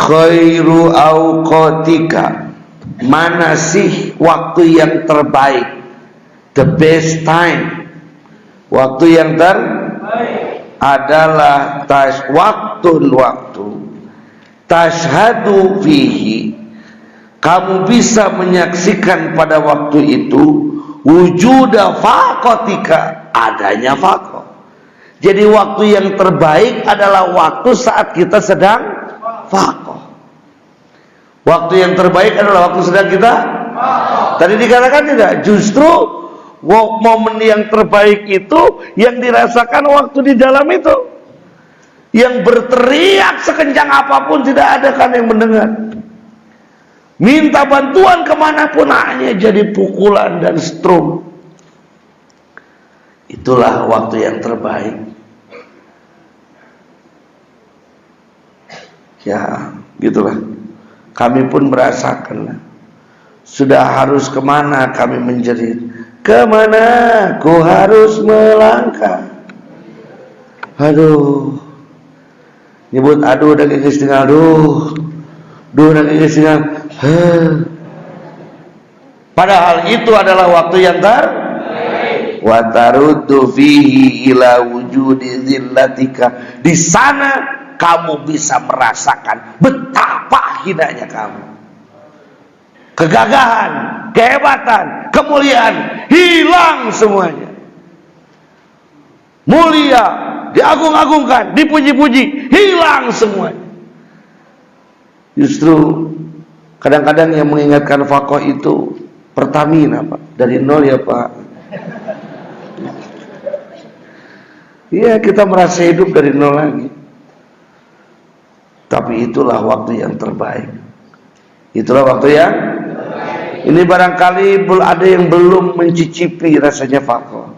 khairu awqatika, mana sih waktu yang terbaik, the best time, waktu yang terbaik adalah waktu tashhadu fihi, kamu bisa menyaksikan pada waktu itu wujuda faqatika, adanya faqah. Jadi waktu yang terbaik adalah waktu saat kita sedang faqah. Waktu yang terbaik adalah waktu sedang kita faqah. Tadi dikatakan tidak, justru momen yang terbaik itu yang dirasakan waktu di dalam itu, yang berteriak sekencang apapun tidak ada kan yang mendengar, minta bantuan kemanapun hanya jadi pukulan dan strum. Itulah waktu yang terbaik. Ya gitulah, kami pun merasakan. Sudah harus kemana kami menjerit, kemana ku harus melangkah. Aduh, nyebut aduh dan ingis dengan aduh, duh dan ingis dengan padahal itu adalah waktu yang terbaik. Wa taruddu fihi ila wujudi zillatika, di sana kamu bisa merasakan betapa hinanya kamu. Kegagahan, kehebatan, kemuliaan hilang semuanya. Mulia, diagung-agungkan, dipuji-puji, hilang semuanya. Justru kadang-kadang yang mengingatkan faqah itu Pertamina, Pak. Dari nol ya, Pak. Iya, kita merasa hidup dari nol lagi. Tapi itulah waktu yang terbaik. Itulah waktu yang terbaik. Ini barangkali ada yang belum mencicipi rasanya faqah.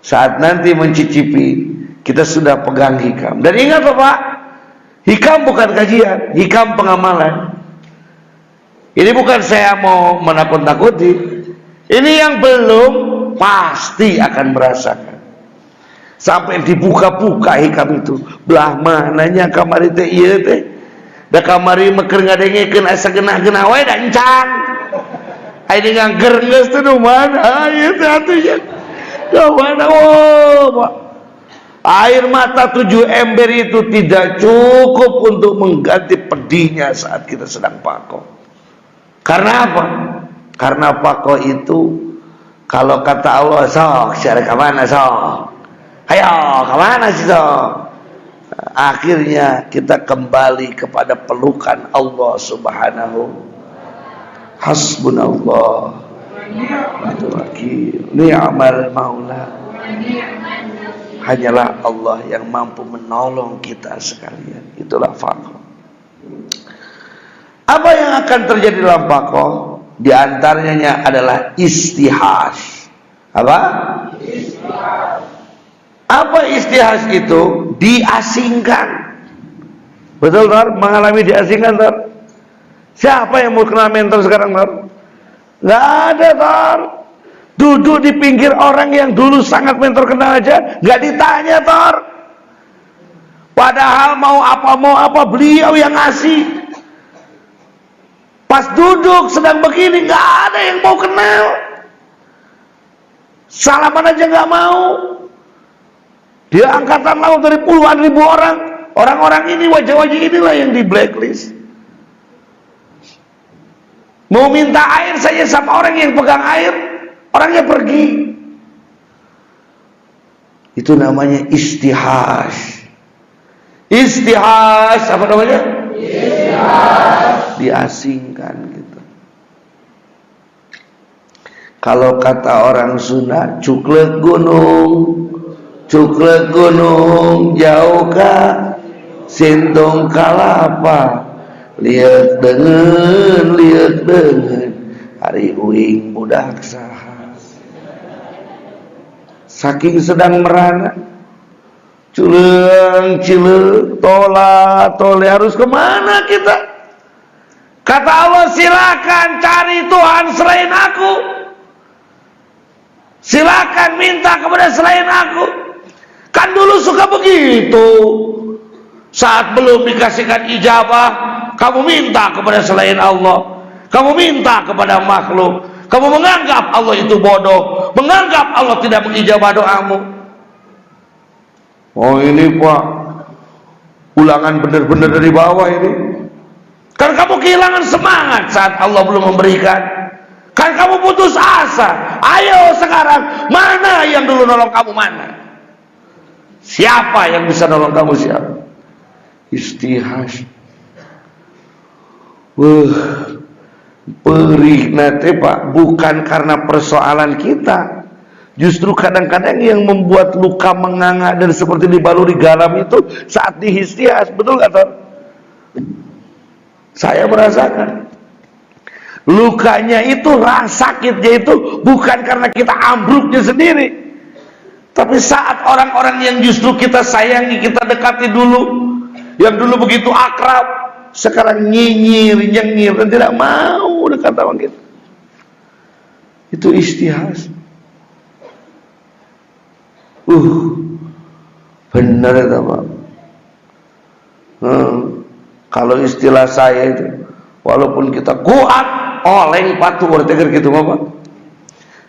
Saat nanti mencicipi, kita sudah pegang hikam. Dan ingat Bapak, hikam bukan kajian, hikam pengamalan. Ini bukan saya mau menakut-nakuti. Ini yang belum pasti akan merasakan. Sampai dibuka-buka hikam itu, belah mananya kamari teh ieu teh. Da kamari meker ngadengekeun asa genah-genah wae da encan. Ai ngangger geus teh nu mana ieu teh atunya. Da mana Pak. Air mata 7 ember itu tidak cukup untuk mengganti pedihnya saat kita sedang faqah. Karena apa? Karena faqah itu kalau kata Allah, sok syarek ke mana sok? Ayo kemana sih so? Akhirnya kita kembali kepada pelukan Allah Subhanahu. Hasbunallah wa ni'mal wakil, ni'mal maula. Hanyalah Allah yang mampu menolong kita sekalian. Itulah faqah. Apa yang akan terjadi dalam faqah? Di antaranya adalah istihas. Apa? Istihas. Apa istihas itu? Diasingkan. Betul Tor? Mengalami diasingkan Tor? Siapa yang mau kenal mentor sekarang Tor? Gak ada Tor. Duduk di pinggir orang yang dulu sangat mentor kenal aja, gak ditanya Tor. Padahal mau apa beliau yang ngasih. Pas duduk sedang begini gak ada yang mau kenal. Salaman aja gak mau. Dia angkatan laut dari puluhan ribu orang. Orang-orang ini, wajah-wajah inilah yang di blacklist. Mau minta air saja sama orang yang pegang air, orangnya pergi. Itu namanya istihas. Istihas, apa namanya? Istihas. Diasingkan gitu. Kalau kata orang Sunda, cuklek gunung. Cuklek gunung jauh ka sintong kalapa, liat dengan hari uing budak saha. Saking sedang merana, culeng tola tole, harus kemana kita? Kata Allah, silakan cari Tuhan selain aku, silakan minta kepada selain aku. Kan dulu suka begitu. Saat belum dikasihkan ijabah, kamu minta kepada selain Allah, kamu minta kepada makhluk, kamu menganggap Allah itu bodoh, menganggap Allah tidak mengijabah doamu. Oh ini Pak, ulangan benar-benar dari bawah ini. Kan kamu kehilangan semangat saat Allah belum memberikan. Kan kamu putus asa. Ayo sekarang, mana yang dulu nolong kamu, mana? Siapa yang bisa nolong kamu, siapa? Istihas. Perih nate Pak, bukan karena persoalan kita. Justru kadang-kadang yang membuat luka menganga dan seperti dibaluri garam itu saat dihistias, betul gak Tor? Saya merasakan lukanya itu, sakitnya itu bukan karena kita ambruknya sendiri, tapi saat orang-orang yang justru kita sayangi, kita dekati dulu, yang dulu begitu akrab, sekarang nyinyir, nyengir dan tidak mau dekat sama kita. Itu istihas. Benar itu Pak. Kalau istilah saya itu, walaupun kita kuat, oleng patuh bertegar gitu Bapak.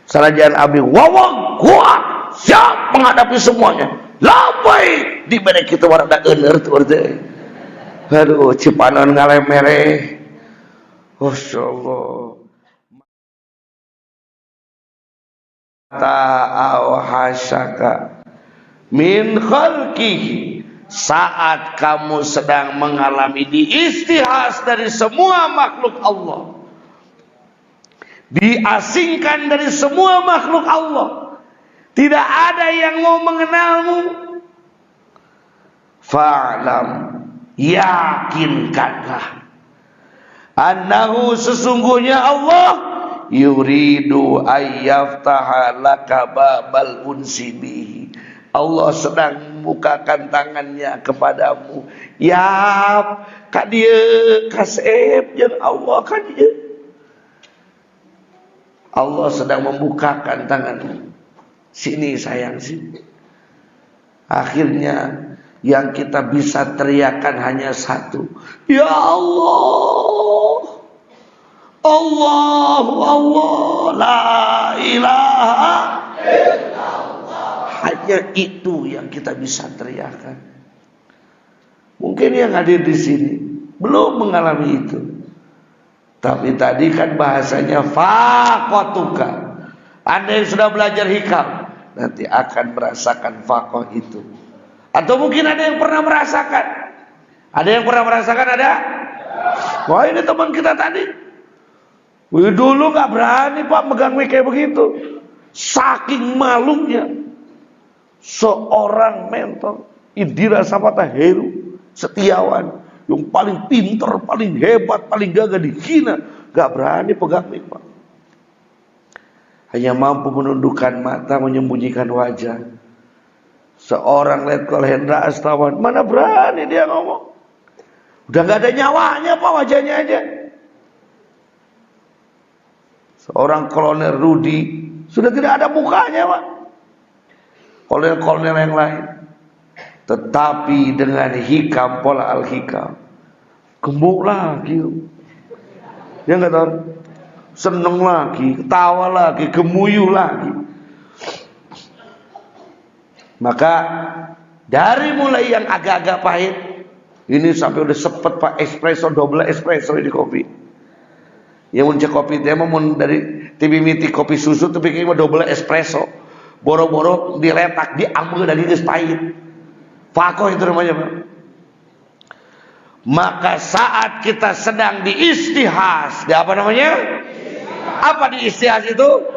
Sanajan abi wawang kuat, siap menghadapi semuanya. Labai di mana kita warada euneur tuh teh. Aduh, cipanon ngalemere. Masyaallah. Ta'awhasaka min khalqihi. Saat kamu sedang mengalami diistihas dari semua makhluk Allah, diasingkan dari semua makhluk Allah, tidak ada yang mau mengenalmu, fa'lam, yakinkanlah, annahu sesungguhnya Allah yuridu ayyaftaha laka babal unsi bihi. Allah sedang membukakan tangannya kepadamu. Ya, kak dia kasep yang Allah kan dia. Allah sedang membukakan tanganmu. Sini sayang sini. Akhirnya yang kita bisa teriakan hanya satu. Ya Allah. Allah, Allah, la ilaha illallah. Hanya itu yang kita bisa teriakan. Mungkin yang hadir di sini belum mengalami itu. Tapi tadi kan bahasanya faqatuka. Anda yang sudah belajar hikam nanti akan merasakan faqah itu. Atau mungkin ada yang pernah merasakan. Ada yang pernah merasakan, ada? Wah, ini teman kita tadi. Wih, dulu gak berani Pak megang mic kayak begitu. Saking malunya. Seorang mentor Indira Sapata Heru Setiawan, yang paling pinter, paling hebat, paling gagah dihina, gak berani pegang mic Pak. Hanya mampu menundukkan mata, menyembunyikan wajah. Seorang Letkol Hendra Astawan, mana berani dia ngomong. Udah gak ada nyawanya Pak, wajahnya aja. Seorang Kolonel Rudi sudah tidak ada mukanya Pak. Kolonel-kolonel yang lain. Tetapi dengan hikam, pola al-hikam, gemuk lagi. Ya enggak tahu? Seneng lagi, ketawa lagi, gemuyuh lagi. Maka dari mulai yang agak-agak pahit, ini sampai udah sepet Pak, espresso, double espresso ini kopi. Yang muncul kopi dia mau dari TV miti kopi susu tapi kayaknya double espresso. Boro-boro diletak, diambil dari geus pahit. Faqih itu namanya Pak. Maka saat kita sedang diistihas, di apa namanya? Apa diistihas itu?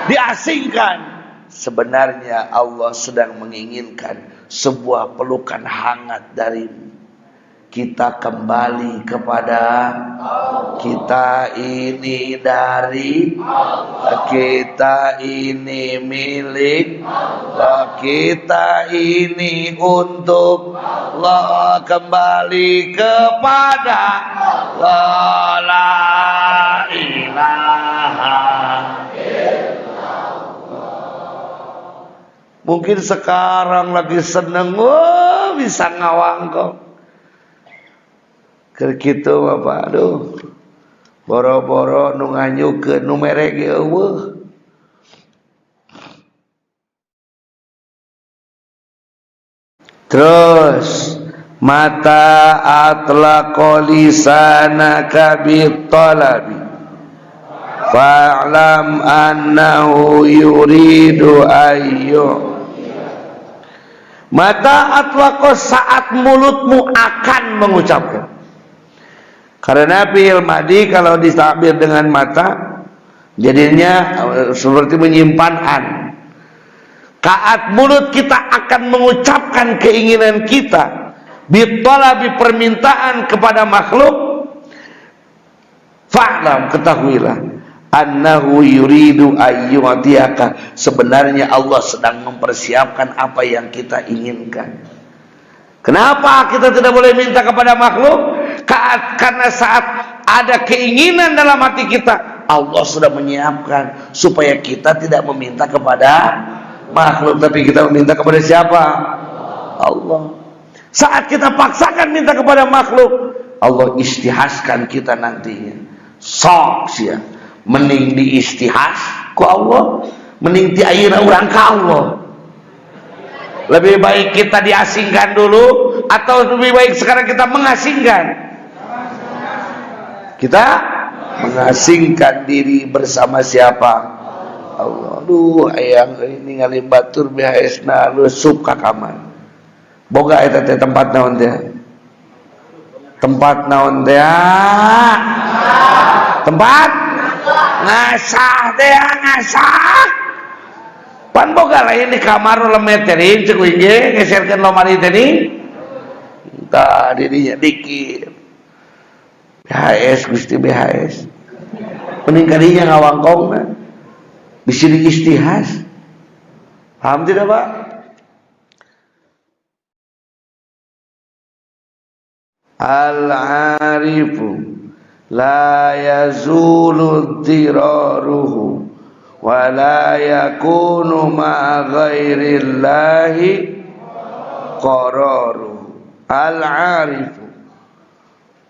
Diasingkan. Sebenarnya Allah sedang menginginkan sebuah pelukan hangat darimu. Kita kembali kepada kita ini dari kita ini milik kita ini untuk Allah, kembali kepada la ilaha. Mungkin sekarang lagi seneng, bisa ngawang kok. Keur kitu Bapak, aduh. Boro-boro nu nganyukeun nu mere ge eueuh. Terus mata atlaqa lisanaka bitalabi fa'lam annahu yuridu ayyu. Mata atlaqa, saat mulutmu akan mengucapkan. Karena fi'il madi kalau ditakbir dengan mata jadinya seperti menyimpan an. Saat mulut kita akan mengucapkan keinginan kita, bitalabi, permintaan kepada makhluk, fa'lam, ketahuilah, annahu yuridu ayyu'tiyaka, sebenarnya Allah sedang mempersiapkan apa yang kita inginkan. Kenapa kita tidak boleh minta kepada makhluk? Karena saat ada keinginan dalam hati kita, Allah sudah menyiapkan supaya kita tidak meminta kepada makhluk, tapi kita meminta kepada siapa? Allah. Saat kita paksakan minta kepada makhluk, Allah istihaskan kita nantinya. Sok sia mending diistihas ku Allah, mending ti ayeuna urang ka Allah. Lebih baik kita diasingkan dulu atau lebih baik sekarang kita mengasingkan? Kita mengasingkan diri bersama siapa? Allah. Aduh, ayang ini ningali batur BHS-na leusup ka kamar. Boga eta teh tempat naon teh? Tempat naon teh? Tempat ngasah teh, ngasah. Pan boga lain di kamar lemet teh ceuk winge geserkeun lomari teh ni. Tah dirinya dikit. BHS Gusti BHS. Mending kadinya ngawangkongna. Bisa diistihas. Paham tidak Pak? Al-arifu la yazulu diraruhu wa la yakunu ma'a ghairillahi qararuhu. Al-arifu,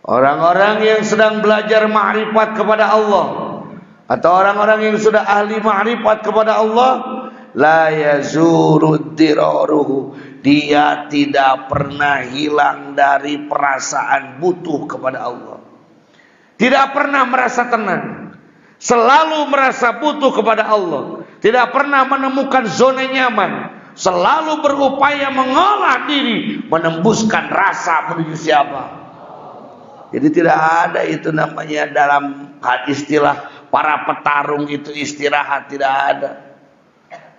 orang-orang yang sedang belajar ma'rifat kepada Allah, atau orang-orang yang sudah ahli ma'rifat kepada Allah, la yazuru diraruhu, dia tidak pernah hilang dari perasaan butuh kepada Allah, tidak pernah merasa tenang, selalu merasa butuh kepada Allah, tidak pernah menemukan zona nyaman, selalu berupaya mengolah diri menembuskan rasa menuju siapa. Jadi tidak ada itu namanya dalam istilah para petarung itu istirahat, tidak ada.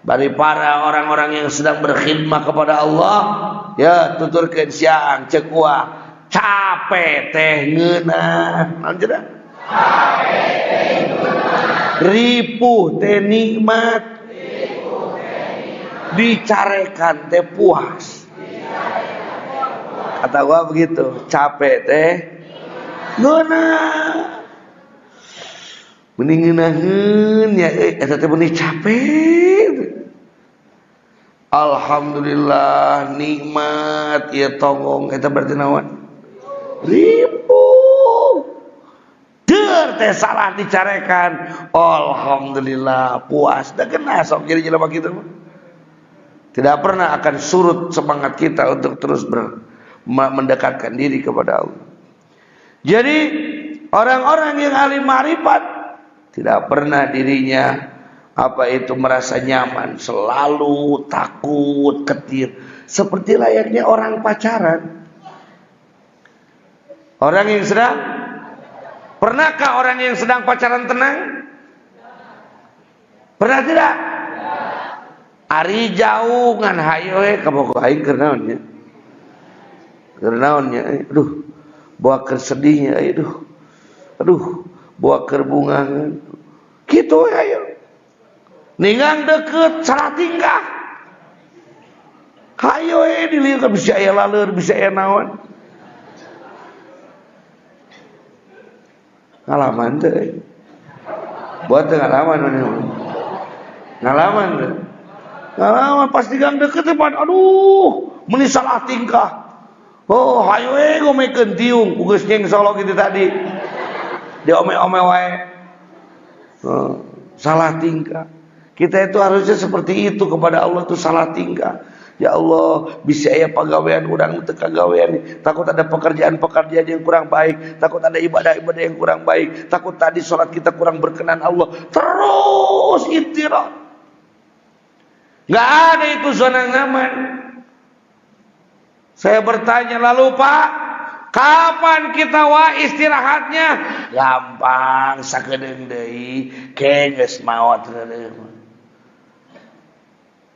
Bari para orang-orang yang sedang berkhidmat kepada Allah, ya tuturkeun siang ceuk capek teh ngeunah, naon cenah? Capek teh ngeunah. Ripuh teh nikmat. Dicarekan teh puas. Kata gua begitu, capek teh ngeunah. Mending ngeunaheun ya eta teh mending capek. Alhamdulillah nikmat ieu tonggong eta berarti naon? Ripuh. Deur teh salah dicarekan. Alhamdulillah puas. Da kena sok jadi jelema kitu mah. Tidak pernah akan surut semangat kita untuk terus mendekatkan diri kepada Allah. Jadi orang-orang yang ahli ma'rifat tidak pernah dirinya merasa nyaman, selalu takut, ketir, seperti layaknya orang pacaran. Orang yang sedang, pernahkah orang yang sedang pacaran tenang? Pernah tidak? Ari jauh ngan hayo kaboko aing keur naon nya? Keur naon nya? Aduh, bawa keur sedihnya, aduh, bawa keur bungangan. Kitu we hayo. Ningang deket salah tingkah. Hayo dilihat bisa aya laleur, bisa aya naon. Ngalaman teh. Buat ngalaman mana? Ngalaman teh. Ngalaman pas digang deket teh, aduh, meni salah tingkah. Oh, hayu ngomekeun tiung, geus nyengsolo kitu tadi. Dia ome-ome wae. Salah tingkah. Kita itu harusnya seperti itu kepada Allah, itu salah tingkah. Ya Allah, bisa aya pagawean urang teu kagawean. Takut ada pekerjaan-pekerjaan yang kurang baik, takut ada ibadah-ibadah yang kurang baik, takut tadi salat kita kurang berkenan Allah. Terus istirahat. Enggak ada itu zona nyaman. Saya bertanya, lalu Pak, kapan kita istirahatnya? Gampang, sakedeung deui, geus maot reureuh.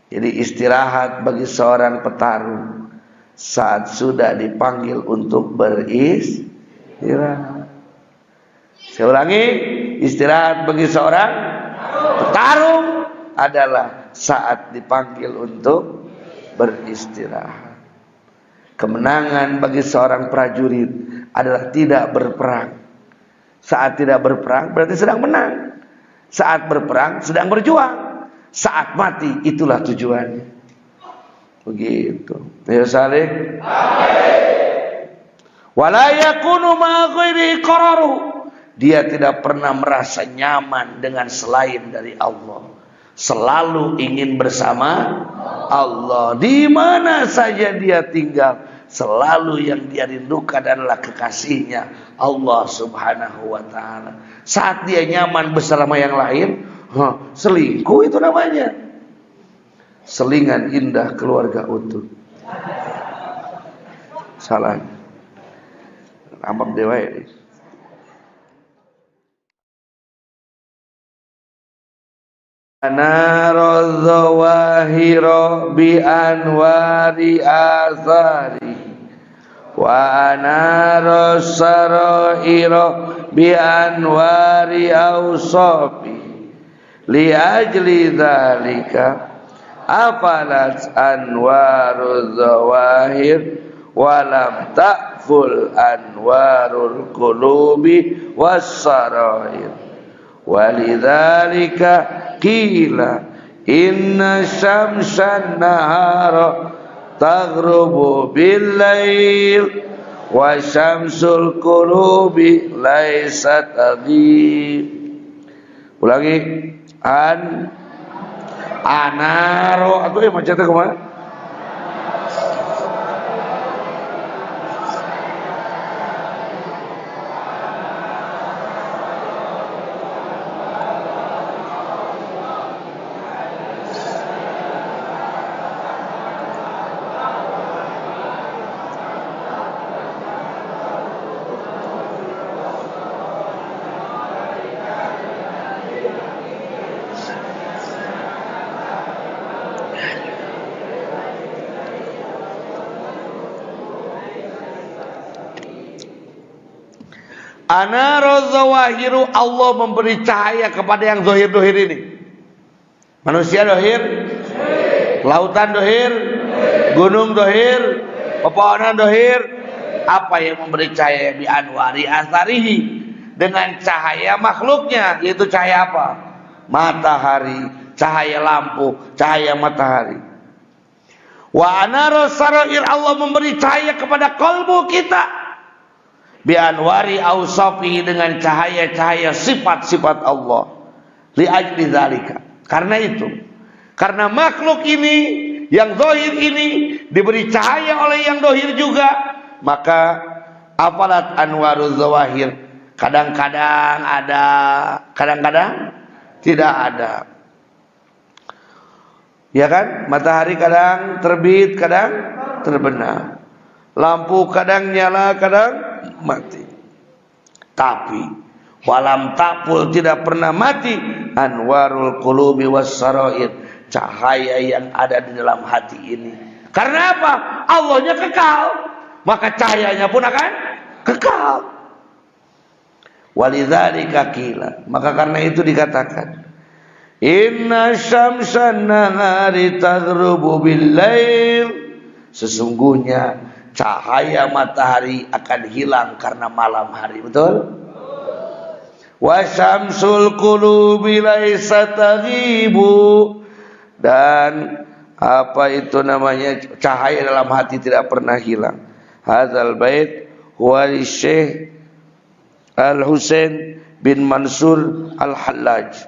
Jadi istirahat bagi seorang petarung saat sudah dipanggil untuk beristirahat. Saya ulangi, istirahat bagi seorang petarung adalah saat dipanggil untuk beristirahat. Kemenangan bagi seorang prajurit adalah tidak berperang. Saat tidak berperang berarti sedang menang. Saat berperang sedang berjuang. Saat mati itulah tujuannya. Begitu. Ya salih. Wala yakunu ma ghairihi qararu. Dia tidak pernah merasa nyaman dengan selain dari Allah. Selalu ingin bersama Allah. Di mana saja dia tinggal, selalu yang dia rindukan adalah kekasihnya Allah Subhanahu wa taala. Saat dia nyaman bersama yang lain, selingkuh itu namanya. Selingan indah keluarga utuh. Salah. Ampak dewa ini. Anarul zawahiro bi anwari azari wa anarus sarairo bi anwari awsafi li ajli dzalika afalat anwarul zawahir walam ta'ful anwarul qulubi was sarair walidzalika qila inna syamsan nahara taghrubu bil lail wa syamsul qulubi laysat adhib. Ulangi, anaro atau macam tu kemana? Anarul zawahiru, Allah memberi cahaya kepada yang dohir-dohir ini. Manusia dohir, lautan dohir, gunung dohir, pepohonan dohir. Apa yang memberi cahaya? Bi anwari asarihi, dengan cahaya makhluknya, yaitu cahaya apa? Matahari, cahaya lampu, cahaya matahari. Wa anarul sarair, Allah memberi cahaya kepada kalbu kita. Bi anwari awsafi, dengan cahaya-cahaya sifat-sifat Allah. Li ajli dzalika, karena itu, karena makhluk ini yang zahir ini diberi cahaya oleh yang zahir juga, maka apalat anwaruz zawahir, kadang-kadang ada, kadang-kadang tidak ada. Ya kan? Matahari kadang terbit, kadang terbenam. Lampu kadang nyala, kadang mati. Tapi walam tapul, tidak pernah mati, anwarul qulubi was sarair, cahaya yang ada di dalam hati ini. Karena apa? Allahnya kekal, maka cahayanya pun akan kekal. Walidzalika qila, maka karena itu dikatakan, inna syamsan nahari taghrubu bil lail, sesungguhnya cahaya matahari akan hilang karena malam hari. Betul? Wa syamsul qulubi laysat taghibu, dan apa itu namanya, cahaya dalam hati tidak pernah hilang. Hadzal bait huwa Syekh Al-Husain bin Mansur Al-Hallaj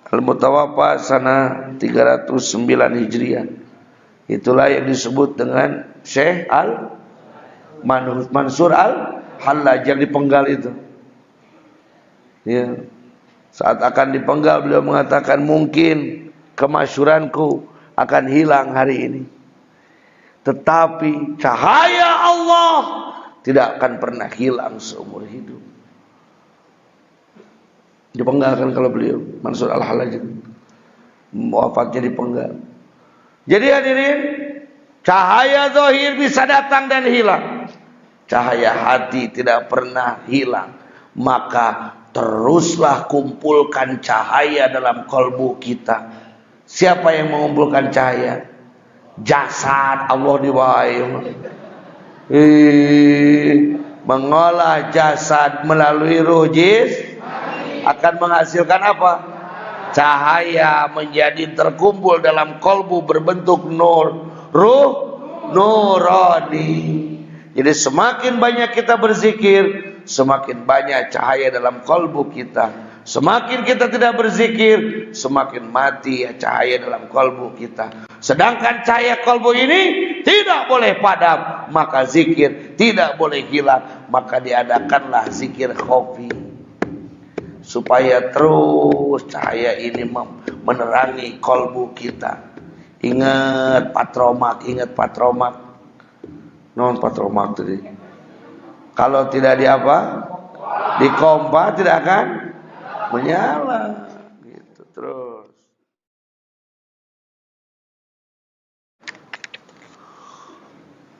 Al-Mutawaffa sana 309 Hijriah. Itulah yang disebut dengan Syekh Mansur Al-Hallaj yang dipenggal itu. Ya. Saat akan dipenggal beliau mengatakan mungkin kemasyhuranku akan hilang hari ini, tetapi cahaya Allah tidak akan pernah hilang seumur hidup. Dipenggalkan kalau beliau Mansur Al-Hallaj wafatnya dipenggal. Jadi hadirin, cahaya zahir bisa datang dan hilang, cahaya hati tidak pernah hilang. Maka teruslah kumpulkan cahaya dalam kalbu kita. Siapa yang mengumpulkan cahaya? Jasad Allah diwai. Mengolah jasad melalui ruh akan menghasilkan apa? Cahaya menjadi terkumpul dalam kalbu berbentuk nur, ruh nurani. Jadi semakin banyak kita berzikir, semakin banyak cahaya dalam kalbu kita. Semakin kita tidak berzikir, semakin mati cahaya dalam kalbu kita. Sedangkan cahaya kalbu ini tidak boleh padam, maka zikir tidak boleh hilang. Maka diadakanlah zikir khafi, supaya terus cahaya ini menerangi kalbu kita. Ingat patromak, non patromak tadi. Kalau tidak dikompa tidak akan menyala. Gitu terus.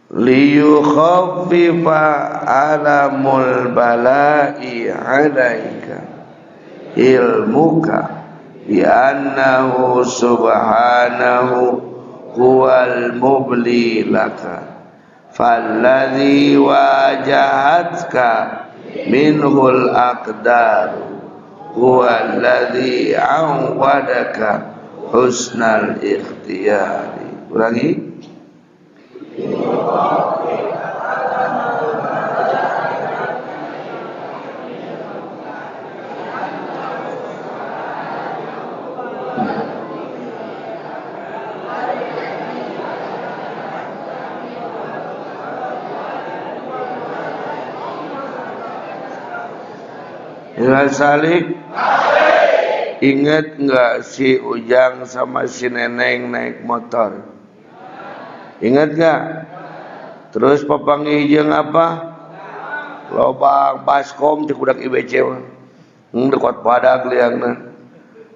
Liyukhaffifa alamul bala'i 'alaika ilmuka bi annahu subhanahu huwal mubli laka falladhi wajahatka minhul aqdar huwalladhi awadaka husnal ikhtiyari. Ulangi. Ingat Salik? Ingat nggak si Ujang sama si Neneng naik motor? Ingat nggak? Terus papangi jeung apa? Lobang baskom di kudak IBC mah. Dekat padag liangna.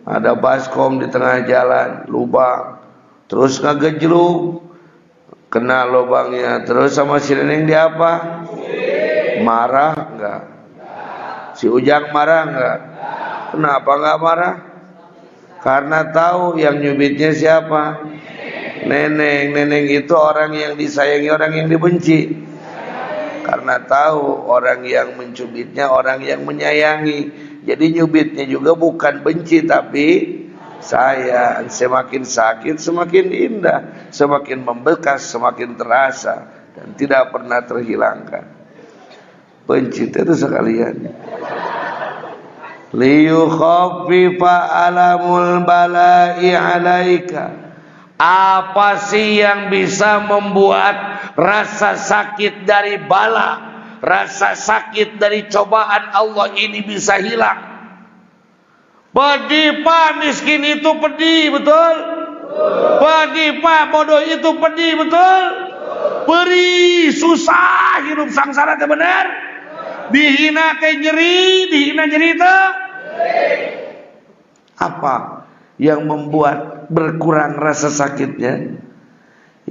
Ada baskom di tengah jalan, lubang. Terus ngagejlug, kena lubangnya. Terus sama si Neneng dia apa? Marah nggak? Si Ujang marah nggak? Kenapa nggak marah? Karena tahu yang nyubitnya siapa? Neneng. Neneng itu orang yang disayangi, orang yang dibenci. Karena tahu orang yang mencubitnya orang yang menyayangi. Jadi nyubitnya juga bukan benci tapi sayang. Semakin sakit semakin indah, semakin membekas semakin terasa dan tidak pernah terhilangkan. Benci itu sekalian. Liyukhaffifa alamul bala'i 'alaika. Apa sih yang bisa membuat rasa sakit dari bala, rasa sakit dari cobaan Allah ini bisa hilang? Pedih Pak, miskin itu pedih, betul? Pedih Pak, bodoh itu pedih, betul? Perih, susah hidup sangsara teh bener. Dihina teh nyeri, dihina nyeri teh. Apa yang membuat berkurang rasa sakitnya?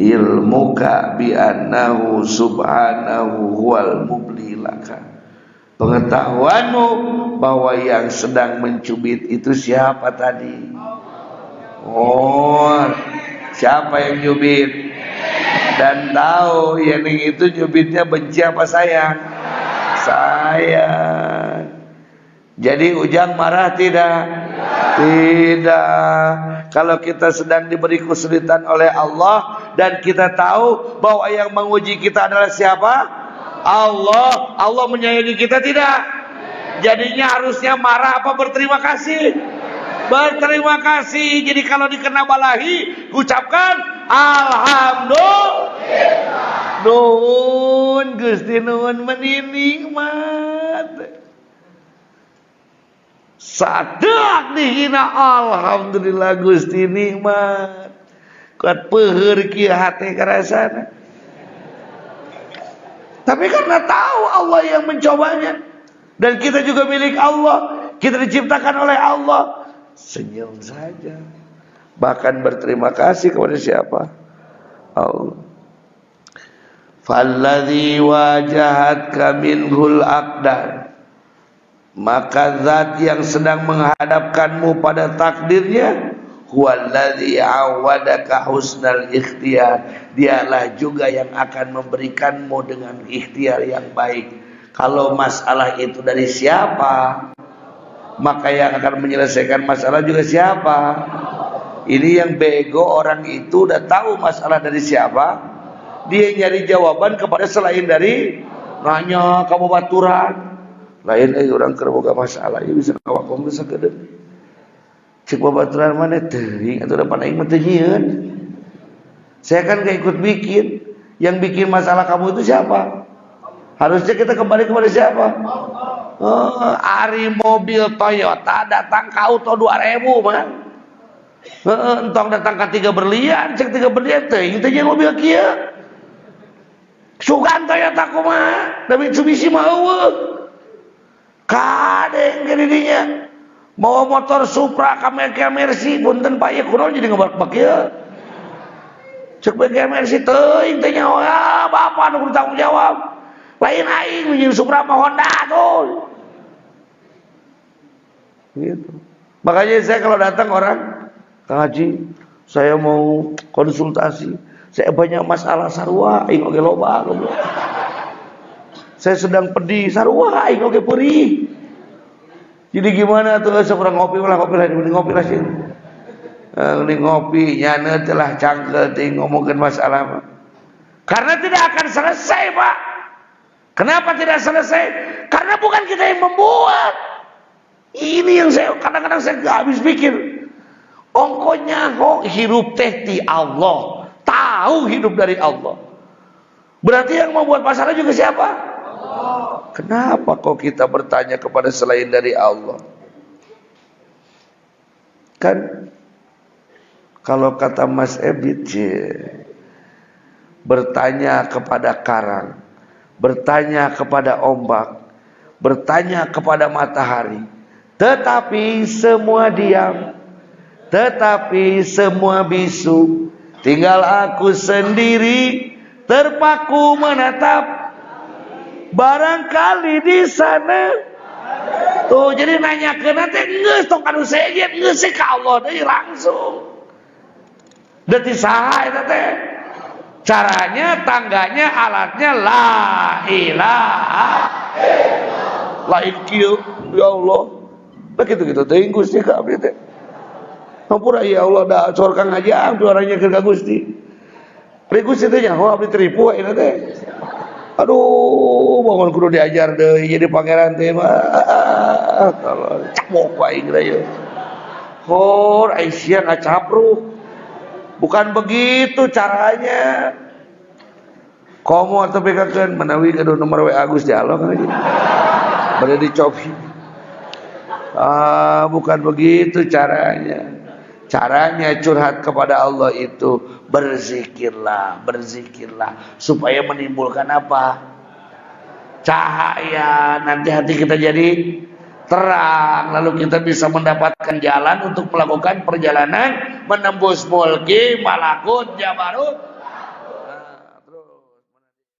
Ilmuka bi annahu subhanahu huwal mubli laka. Pengetahuanmu bahwa yang sedang mencubit itu siapa tadi? Oh, siapa yang nyubit? Dan tahu yang itu nyubitnya benci apa sayang? Sayang. Jadi Ujang marah tidak? Tidak. kalau kita sedang diberi kesulitan oleh Allah dan kita tahu bahwa yang menguji kita adalah siapa? Allah. Allah menyayangi kita tidak? Jadinya harusnya marah apa berterima kasih? Berterima kasih. Jadi kalau dikena balahi, ucapkan alhamdulillah. Nuhun Gusti, nuhun menining mat. Sadak dihina alhamdulillah Gusti nikmat. Kuat peuheur kieu hate karasana. Tapi karena tahu Allah yang mencobanya dan kita juga milik Allah, kita diciptakan oleh Allah, senyum saja. Bahkan berterima kasih kepada siapa? Allah. Falladzi wajahatka minhul aqdar, maka zat yang sedang menghadapkanmu pada takdirnya, huwallazi awadaka husnal ikhtiyar, dialah juga yang akan memberikanmu dengan ikhtiar yang baik. Kalau masalah itu dari siapa, maka yang akan menyelesaikan masalah juga siapa? Ini yang bego orang itu udah tahu masalah dari siapa, dia nyari jawaban kepada selain dari nanya kamu baturan. Lain orang keur boga masalah ieu bisa kawakom bisa kedeuk. Cek babaturan mana teuing atuh da panaing mah teu nyieun. Saya kan gak ikut bikin. Yang bikin masalah kamu itu siapa? Harusnya kita kembali kepada siapa? Oh, ari mobil Toyota datang ke auto 2000 mah. Entong datang ke 3 berlian, cek 3 berlian teuing teh jeung mobil kieu. Sugan Toyota kumaha? Da Mitsubishi mah eueuh. Kadeng ke didinya. Mau motor Supra ka Mercy punten Pak ieu kunaon jadi ngebak-bak ieu. Cek bege Mercy teuing teh nyawa bapak nu kudu tanggung jawab. Lain aing nyeun Supra mah Honda tuh. Gitu. Makanya saya kalau datang orang, Kang Haji, saya mau konsultasi. Saya banyak masalah sarua aing oge loba goblok. Saya sedang pedih sarua aing oge peurih. Jadi gimana tuh seorang ngopi lah sih. Ini ngopi nyana telah cangkel ting ngomongin masalah. Karena tidak akan selesai, Pak. Kenapa tidak selesai? Karena bukan kita yang membuat. Ini yang saya kadang-kadang saya gak habis pikir. Ongkonya kok hidup teh ti Allah. Tahu hidup dari Allah. Berarti yang membuat masalah juga siapa? Allah. Kenapa kok kita bertanya kepada selain dari Allah? Kan kalau kata Mas Ebit, bertanya kepada karang, bertanya kepada ombak, bertanya kepada matahari, tetapi semua diam, tetapi semua bisu. Tinggal aku sendiri terpaku menatap, barangkali di sana. Tuh jadi nanya ke nanti geus tong kanu sejen geus ka Allah deui langsung. Deuti saha eta teh? Caranya, tangganya, alatnya la ilaha illallah. Lain kieu ya Allah. Begitu-gitu teuing Gusti ka abdi teh. Hampura ya Allah da sor Kang Haji abdi orangnya ke Gusti. Pri Gusti teh nyaho abdi teripu ayeuna teh. Aduh, bangun kudu diajar deui jadi pangeran teh mah. Kalau cabok wae geura ye. Hor Aisyah ngacapruk. Bukan begitu caranya. Komo atau pekakeun menawi kudu nomor WA Gusti Allah kan. Bade dicobi. Bukan begitu caranya. Caranya curhat kepada Allah itu berzikirlah, berzikirlah supaya menimbulkan apa? Cahaya. Nanti hati kita jadi terang, lalu kita bisa mendapatkan jalan untuk melakukan perjalanan menembus mulki, malakut, jabarut,